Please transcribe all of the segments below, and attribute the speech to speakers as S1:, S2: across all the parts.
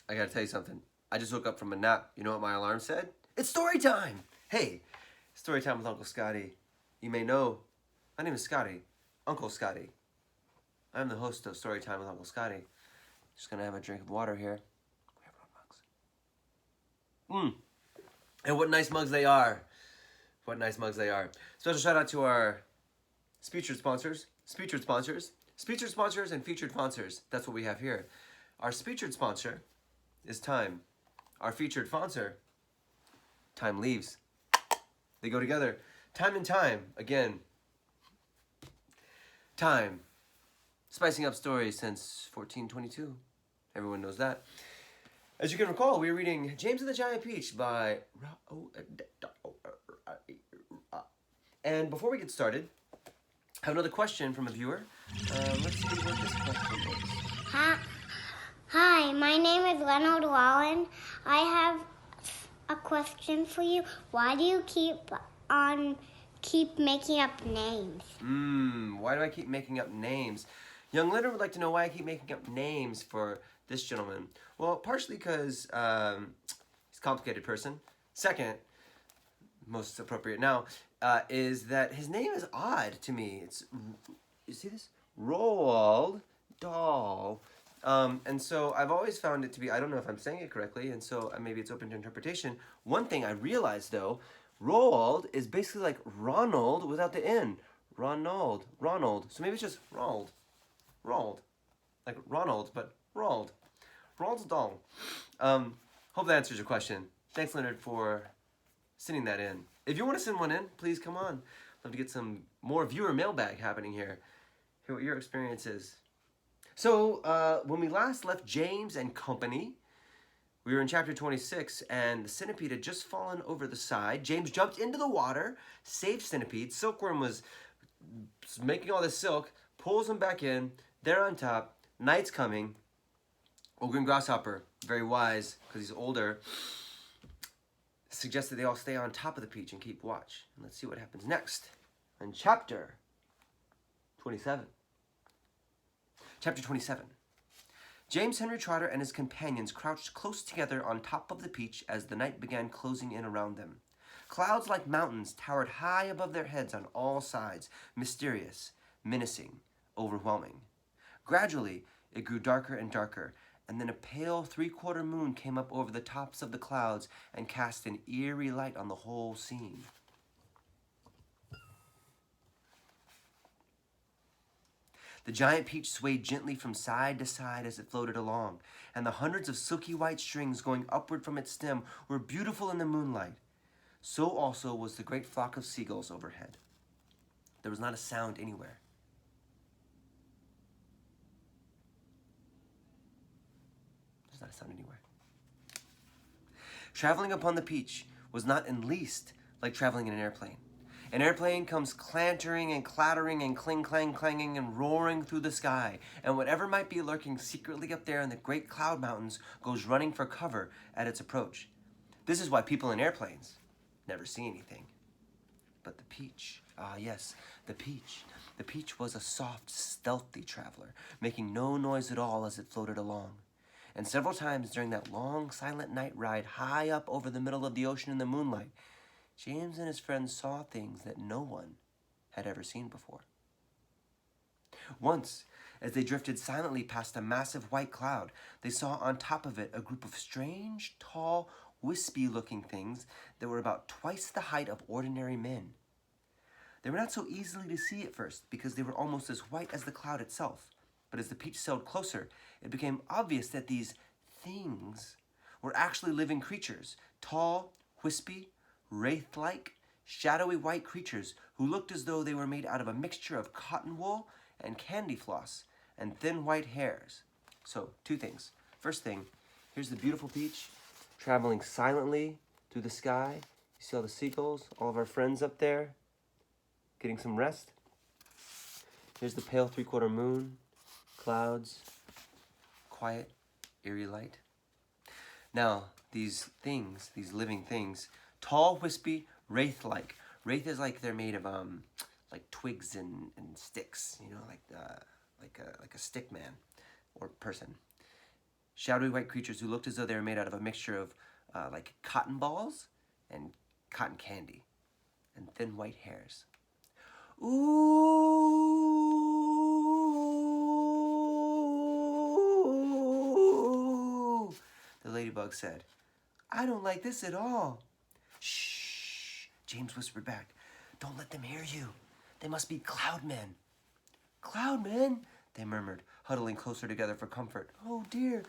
S1: I gotta tell you something. I just woke up from a nap. You know what my alarm said? It's story time! Hey, story time with Uncle Scotty. You may know, my name is Scotty, Uncle Scotty. I'm the host of Storytime with Uncle Scotty. Just gonna have a drink of water here. And what nice mugs they are. What nice mugs they are. Special shout out to our featured sponsors, and featured sponsors. That's what we have here. Our featured sponsor is Time. Our featured sponsor, Time Leaves. They go together. Time and Time, again. Time. Spicing up stories since 1422. Everyone knows that. As you can recall, we were reading James and the Giant Peach by And before we get started, I have another question from a viewer. Let's see what this question is.
S2: Hi, my name is Leonard Wallen. I have a question for you. Why do you keep making up names?
S1: Why do I keep making up names? Young Leonard would like to know why I keep making up names for this gentleman. Well, partially because he's a complicated person. Second, most appropriate now, is that his name is odd to me. You see this? Roald Dahl. And so I've always found it to be, I don't know if I'm saying it correctly, and so maybe it's open to interpretation. One thing I realized, though, Roald is basically like Ronald without the N. Ronald. So maybe it's just Roald. Like Ronald, but Roald. Roald Dahl. Hope that answers your question. Thanks, Leonard, for sending that in. If you want to send one in, please come on. Love to get some more viewer mailbag happening here. Hear what your experience is. So, when we last left James and company, we were in chapter 26, and the centipede had just fallen over the side. James jumped into the water, saved centipede. Silkworm was making all this silk, pulls him back in. They're on top. Night's coming. Ogre and Grasshopper, very wise, because he's older, suggests that they all stay on top of the peach and keep watch. And let's see what happens next in chapter 27. Chapter 27. James Henry Trotter and his companions crouched close together on top of the peach as the night began closing in around them. Clouds like mountains towered high above their heads on all sides, mysterious, menacing, overwhelming. Gradually, it grew darker and darker, and then a pale three-quarter moon came up over the tops of the clouds and cast an eerie light on the whole scene. The giant peach swayed gently from side to side as it floated along, and the hundreds of silky white strings going upward from its stem were beautiful in the moonlight. So also was the great flock of seagulls overhead. There was not a sound anywhere. There's not a sound anywhere. Traveling upon the peach was not in least like traveling in an airplane. An airplane comes clantering and clattering and clang, clanging and roaring through the sky, and whatever might be lurking secretly up there in the great cloud mountains goes running for cover at its approach. This is why people in airplanes never see anything. But the peach, yes, the peach. The peach was a soft, stealthy traveler, making no noise at all as it floated along. And several times during that long, silent night ride high up over the middle of the ocean in the moonlight, James and his friends saw things that no one had ever seen before. Once, as they drifted silently past a massive white cloud, they saw on top of it a group of strange, tall, wispy-looking things that were about twice the height of ordinary men. They were not so easily to see at first because they were almost as white as the cloud itself. But as the peach sailed closer, it became obvious that these things were actually living creatures, tall, wispy, wraith-like, shadowy white creatures who looked as though they were made out of a mixture of cotton wool and candy floss and thin white hairs. So, two things. First thing, here's the beautiful peach traveling silently through the sky. You see all the seagulls, all of our friends up there, getting some rest. Here's the pale three-quarter moon, clouds, quiet, eerie light. Now, these things, these living things, tall, wispy, wraith-like. Wraith is like they're made of like twigs and sticks, you know, like a stick man or person. Shadowy white creatures who looked as though they were made out of a mixture of like cotton balls and cotton candy and thin white hairs. Ooh, the ladybug said. I don't like this at all. Shh, James whispered back. Don't let them hear you. They must be cloudmen. Cloudmen? They murmured, huddling closer together for comfort. Oh dear,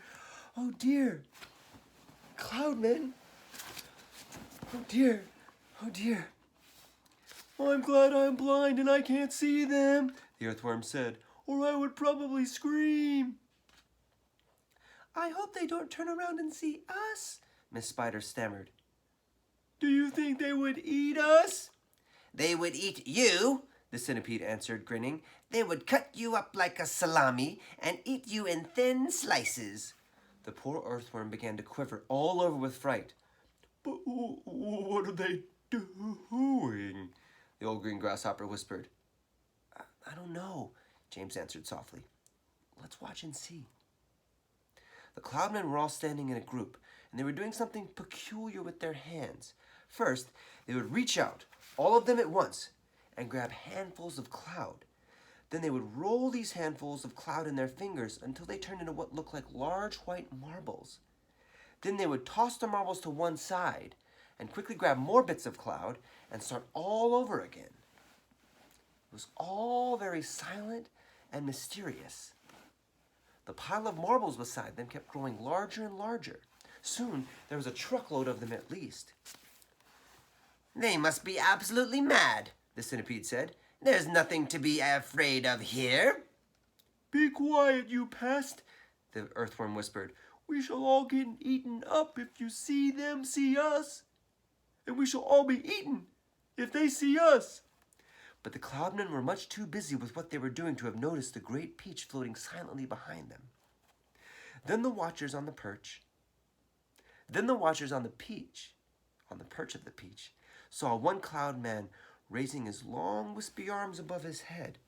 S1: oh dear. Cloudmen? Oh dear, oh dear. I'm glad I'm blind and I can't see them, the earthworm said, or I would probably scream. I hope they don't turn around and see us, Miss Spider stammered. Do you think they would eat us? They would eat you, the centipede answered, grinning. They would cut you up like a salami and eat you in thin slices. The poor earthworm began to quiver all over with fright. But what are they doing? The old green grasshopper whispered. I don't know, James answered softly. Let's watch and see. The cloudmen were all standing in a group, and they were doing something peculiar with their hands. First, they would reach out, all of them at once, and grab handfuls of cloud. Then they would roll these handfuls of cloud in their fingers until they turned into what looked like large white marbles. Then they would toss the marbles to one side and quickly grab more bits of cloud and start all over again. It was all very silent and mysterious. The pile of marbles beside them kept growing larger and larger. Soon, there was a truckload of them at least. They must be absolutely mad, the centipede said. There's nothing to be afraid of here. Be quiet, you pest, the earthworm whispered. We shall all get eaten up if you see them see us. And we shall all be eaten if they see us. But the cloudmen were much too busy with what they were doing to have noticed the great peach floating silently behind them. Then the watchers on the perch of the peach, saw one cloudman raising his long wispy arms above his head,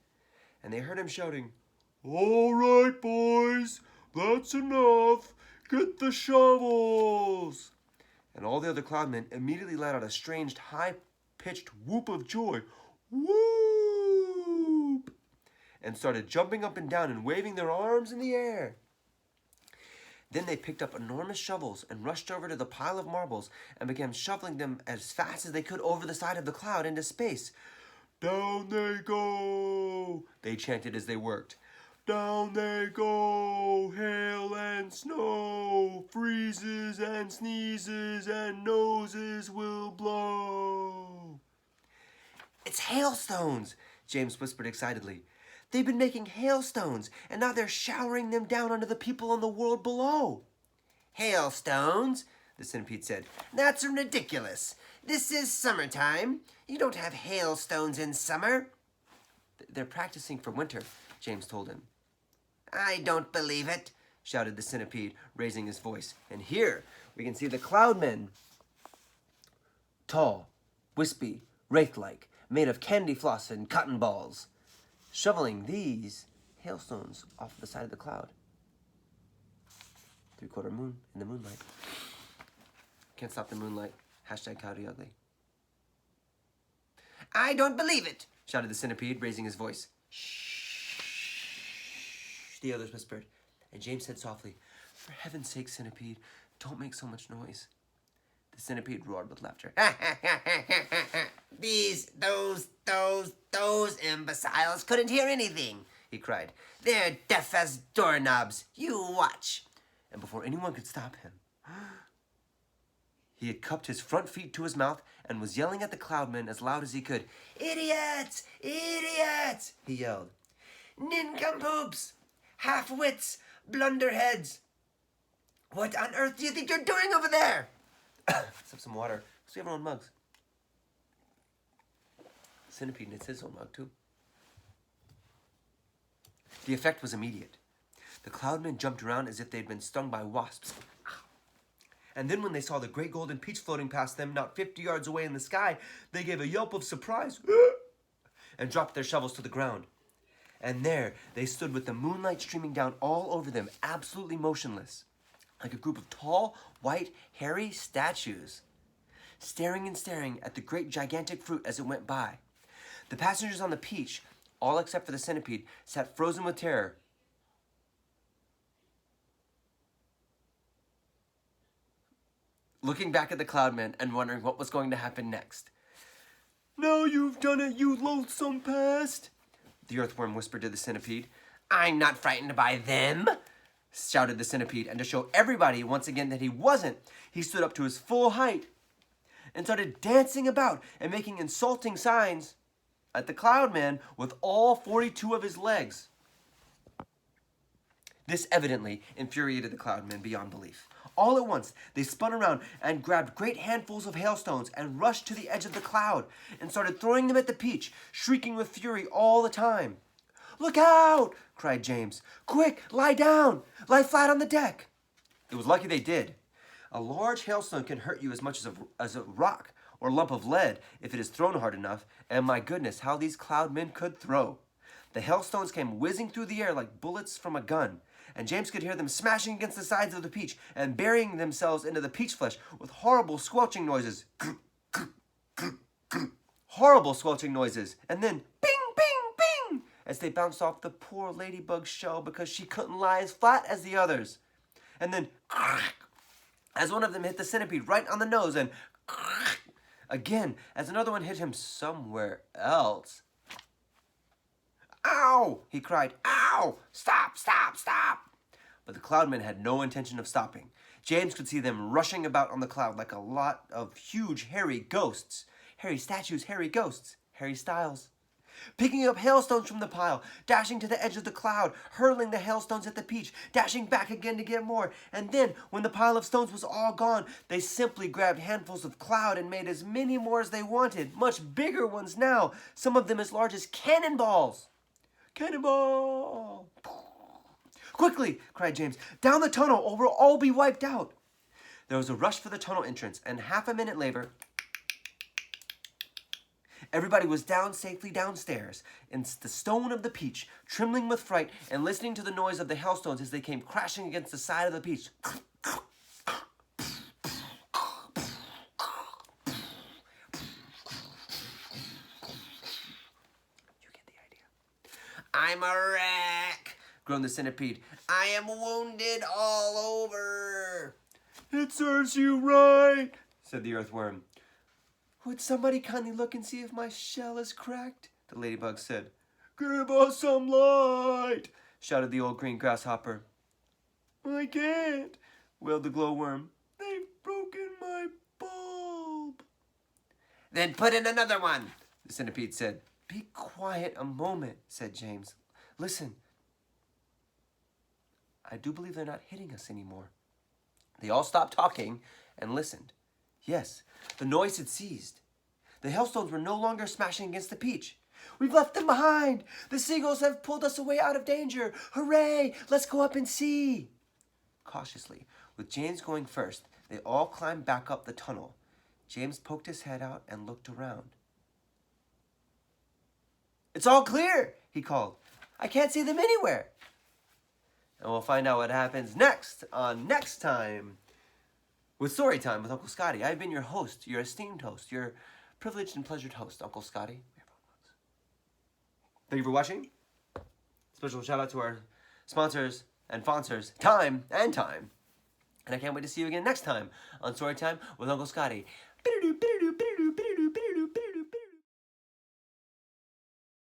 S1: and they heard him shouting, All right, boys, that's enough. Get the shovels. And all the other cloudmen immediately let out a strange, high-pitched whoop of joy. Whoop! And started jumping up and down and waving their arms in the air. Then they picked up enormous shovels and rushed over to the pile of marbles and began shoveling them as fast as they could over the side of the cloud into space. Down they go, they chanted as they worked. Down they go, hail and snow, freezes and sneezes and noses will blow. It's hailstones, James whispered excitedly. They've been making hailstones, and now they're showering them down onto the people in the world below. Hailstones, the centipede said. That's ridiculous. This is summertime. You don't have hailstones in summer. They're practicing for winter, James told him. I don't believe it, shouted the centipede, raising his voice. And here we can see the cloudmen. Tall, wispy, wraith-like, made of candy floss and cotton balls, shoveling these hailstones off the side of the cloud. Three-quarter moon in the moonlight. Can't stop the moonlight. Hashtag Coyote Ugly. I don't believe it, shouted the centipede, raising his voice. Shh, the others whispered. And James said softly, For heaven's sake, centipede, don't make so much noise. The centipede roared with laughter. Those imbeciles couldn't hear anything, he cried. They're deaf as doorknobs. You watch. And before anyone could stop him, he had cupped his front feet to his mouth and was yelling at the cloudmen as loud as he could. Idiots! Idiots! He yelled. Nincompoops! Half-wits! Blunderheads! What on earth do you think you're doing over there? Let's have some water. So we have our own mugs. Centipede needs his own mug, too. The effect was immediate. The cloudmen jumped around as if they'd been stung by wasps. And then when they saw the great golden peach floating past them, not 50 yards away in the sky, they gave a yelp of surprise and dropped their shovels to the ground. And there they stood with the moonlight streaming down all over them, absolutely motionless. like a group of tall, white, hairy statues, staring and staring at the great gigantic fruit as it went by. The passengers on the peach, all except for the centipede, sat frozen with terror. Looking back at the Cloudman and wondering what was going to happen next. "Now you've done it, you loathsome pest," the earthworm whispered to the centipede. "I'm not frightened by them," shouted the centipede, and to show everybody once again that he wasn't, he stood up to his full height and started dancing about and making insulting signs at the Cloudman with all 42 of his legs. This evidently infuriated the Cloudman beyond belief. All at once, they spun around and grabbed great handfuls of hailstones and rushed to the edge of the cloud and started throwing them at the peach, shrieking with fury all the time. "Look out!" cried James. "Quick, lie down! Lie flat on the deck!" It was lucky they did. A large hailstone can hurt you as much as a rock or lump of lead if it is thrown hard enough, and my goodness, how these Cloudmen could throw. The hailstones came whizzing through the air like bullets from a gun, and James could hear them smashing against the sides of the peach and burying themselves into the peach flesh with horrible squelching noises. Horrible squelching noises, and then bing, bing, bing, as they bounced off the poor ladybug's shell because she couldn't lie as flat as the others. And then as one of them hit the centipede right on the nose, and again as another one hit him somewhere else. "Ow!" he cried. "Ow! Stop, stop, stop!" But the Cloudmen had no intention of stopping. James could see them rushing about on the cloud like a lot of huge hairy ghosts. Hairy statues, hairy ghosts, Harry Styles. Picking up hailstones from the pile, dashing to the edge of the cloud, hurling the hailstones at the peach, dashing back again to get more. And then, when the pile of stones was all gone, they simply grabbed handfuls of cloud and made as many more as they wanted, much bigger ones now, some of them as large as cannonballs. "Cannonball!" "Quickly!" cried James. "Down the tunnel or we'll all be wiped out." There was a rush for the tunnel entrance, and half a minute later, everybody was safely downstairs in the stone of the peach, trembling with fright and listening to the noise of the hailstones as they came crashing against the side of the peach. You get the idea. "I'm a wreck," groaned the centipede. "I am wounded all over." "It serves you right," said the earthworm. "Would somebody kindly look and see if my shell is cracked?" the ladybug said. "Give us some light," shouted the old green grasshopper. "I can't," wailed the glowworm. "They've broken my bulb." "Then put in another one," the centipede said. "Be quiet a moment," said James. "Listen. I do believe they're not hitting us anymore." They all stopped talking and listened. Yes, the noise had ceased. The hailstones were no longer smashing against the peach. "We've left them behind! The seagulls have pulled us away out of danger! Hooray! Let's go up and see!" Cautiously, with James going first, they all climbed back up the tunnel. James poked his head out and looked around. "It's all clear," he called. "I can't see them anywhere." And we'll find out what happens next on Next Time with Storytime with Uncle Scotty. I've been your host, your esteemed host, your privileged and pleasured host, Uncle Scotty. Thank you for watching. Special shout out to our sponsors and sponsors, Time and Time. And I can't wait to see you again next time on Storytime with Uncle Scotty.